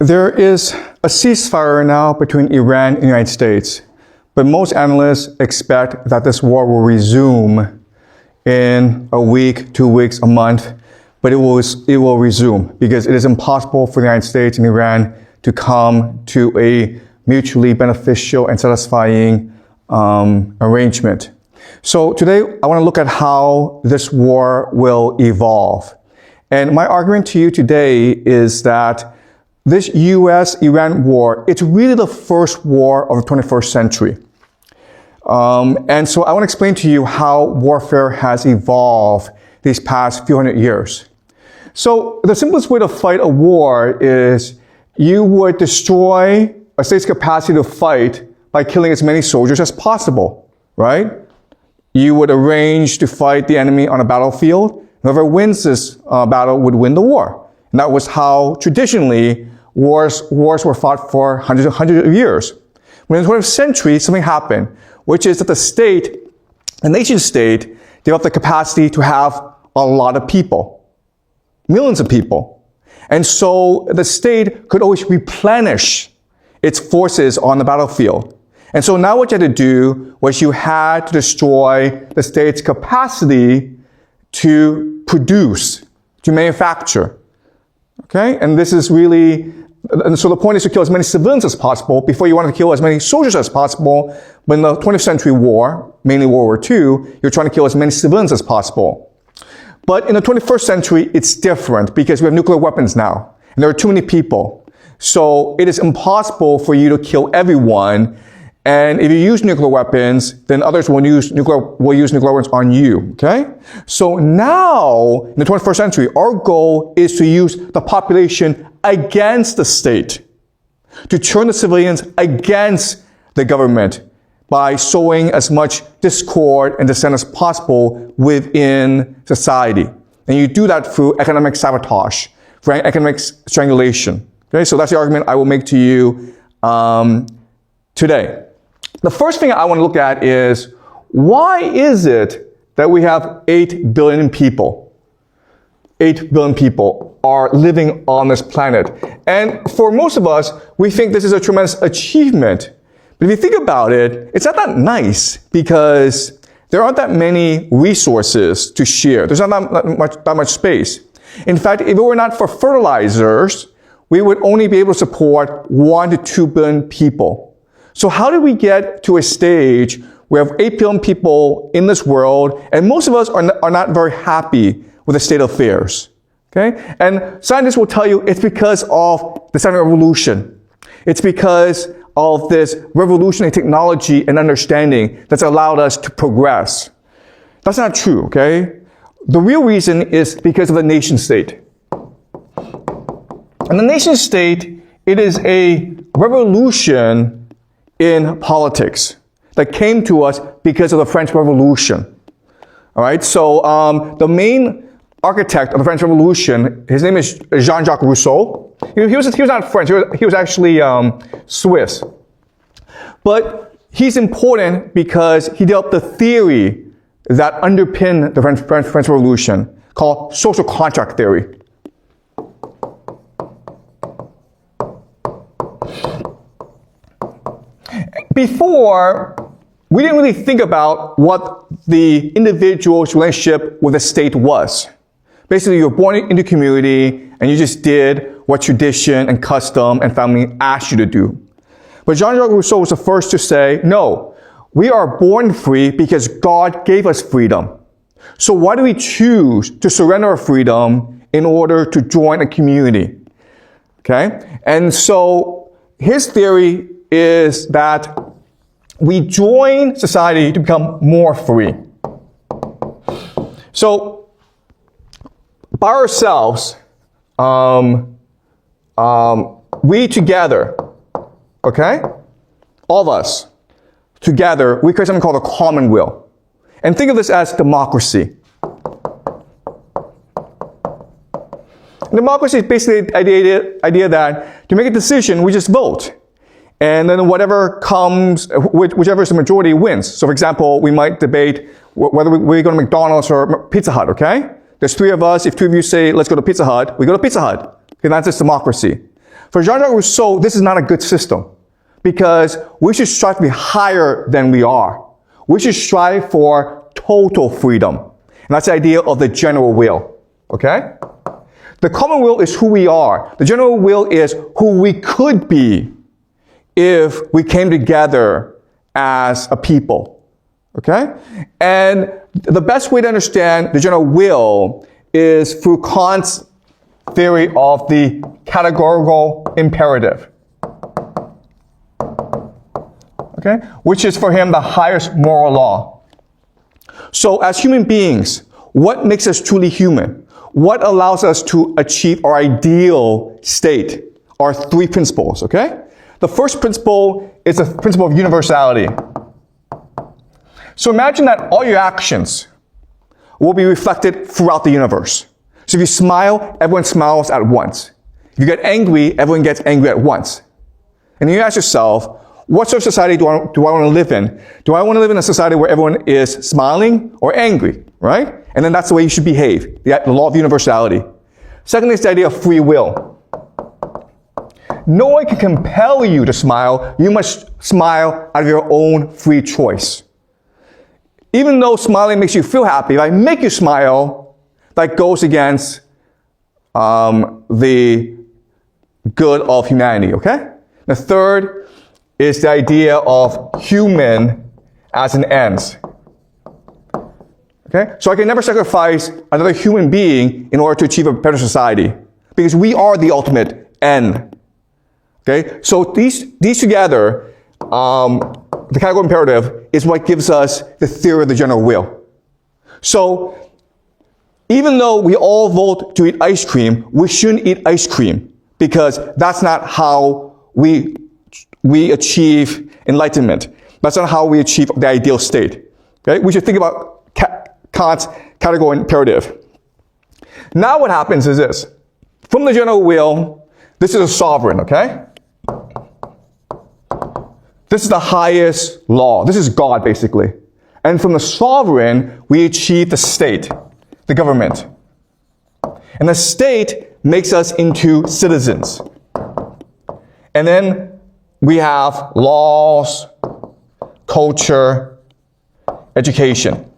There is a ceasefire now between Iran and the United States, but most analysts expect that this war will resume in a week, 2 weeks, a month, but it will resume because it is impossible for the United States and Iran to come to a mutually beneficial and satisfying arrangement. So today I want to look at how this war will evolve. And my argument to you today is that this US-Iran war, it's really the first war of the 21st century. And so I want to explain to you how warfare has evolved these past few hundred years. So the simplest way to fight a war is you would destroy a state's capacity to fight by killing as many soldiers as possible, right? You would arrange to fight the enemy on a battlefield. Whoever wins this battle would win the war. And that was how traditionally wars were fought for hundreds of years. When in the 20th century, something happened, which is that the nation state, developed the capacity to have a lot of people, millions of people. And so the state could always replenish its forces on the battlefield. And so now what you had to do was you had to destroy the state's capacity to produce, to manufacture. Okay? And this is really, and so the point is to kill as many civilians as possible before you want to kill as many soldiers as possible. But in the 20th century war, mainly World War II, you're trying to kill as many civilians as possible. But in the 21st century, it's different because we have nuclear weapons now. And there are too many people. So it is impossible for you to kill everyone. And if you use nuclear weapons, then others will use nuclear weapons on you, okay? So now, in the 21st century, our goal is to use the population against the state, to turn the civilians against the government by sowing as much discord and dissent as possible within society. And you do that through economic sabotage, through economic strangulation, okay? So that's the argument I will make to you today. The first thing I want to look at is, why is it that we have 8 billion people? 8 billion people are living on this planet. And for most of us, we think this is a tremendous achievement. But if you think about it, it's not that nice because there aren't that many resources to share. There's not that much space. In fact, if it were not for fertilizers, we would only be able to support 1 to 2 billion people. So how did we get to a stage where we have 8 billion people in this world, and most of us are not very happy with the state of affairs? Okay? And scientists will tell you it's because of the Scientific Revolution. It's because of this revolutionary technology and understanding that's allowed us to progress. That's not true, okay? The real reason is because of the nation state. And the nation state, it is a revolution in politics that came to us because of the French Revolution. All right, so the main architect of the French Revolution, his name is Jean-Jacques Rousseau. He was not French, he was actually Swiss. But he's important because he developed the theory that underpinned the French Revolution called social contract theory. Before, we didn't really think about what the individual's relationship with the state was. Basically, you were born into community and you just did what tradition and custom and family asked you to do. But Jean-Jacques Rousseau was the first to say, no, we are born free because God gave us freedom. So why do we choose to surrender our freedom in order to join a community? Okay? And so his theory is that we join society to become more free. So, by ourselves, we together, okay? All of us, together, we create something called a common will. And think of this as democracy. Democracy is basically the idea that to make a decision, we just vote. And then whatever comes, whichever is the majority wins. So for example, we might debate whether we're going to McDonald's or Pizza Hut, okay? There's 3 of us. If 2 of you say, let's go to Pizza Hut, we go to Pizza Hut. Okay, that's just democracy. For Jean-Jacques Rousseau, this is not a good system because we should strive to be higher than we are. We should strive for total freedom. And that's the idea of the general will. Okay? The common will is who we are. The general will is who we could be if we came together as a people. Okay? And the best way to understand the general will is through Kant's theory of the categorical imperative. Okay? Which is for him the highest moral law. So as human beings, what makes us truly human? What allows us to achieve our ideal state are three principles, okay? The first principle is the principle of universality. So imagine that all your actions will be reflected throughout the universe. So if you smile, everyone smiles at once. If you get angry, everyone gets angry at once. And you ask yourself, what sort of society do I want to live in? Do I want to live in a society where everyone is smiling or angry, right? And then that's the way you should behave, the law of universality. Secondly, is the idea of free will. No one can compel you to smile. You must smile out of your own free choice. Even though smiling makes you feel happy, if I make you smile, that goes against the good of humanity, okay? The third is the idea of human as an end. Okay? So I can never sacrifice another human being in order to achieve a better society. Because we are the ultimate end. Okay? So these together, the categorical imperative is what gives us the theory of the general will. So even though we all vote to eat ice cream, we shouldn't eat ice cream because that's not how we achieve enlightenment. That's not how we achieve the ideal state. Okay? We should think about Kant's categorical imperative. Now what happens is this. From the general will, this is a sovereign, okay? This is the highest law. This is God, basically. And from the sovereign, we achieve the state, the government. And the state makes us into citizens. And then we have laws, culture, education.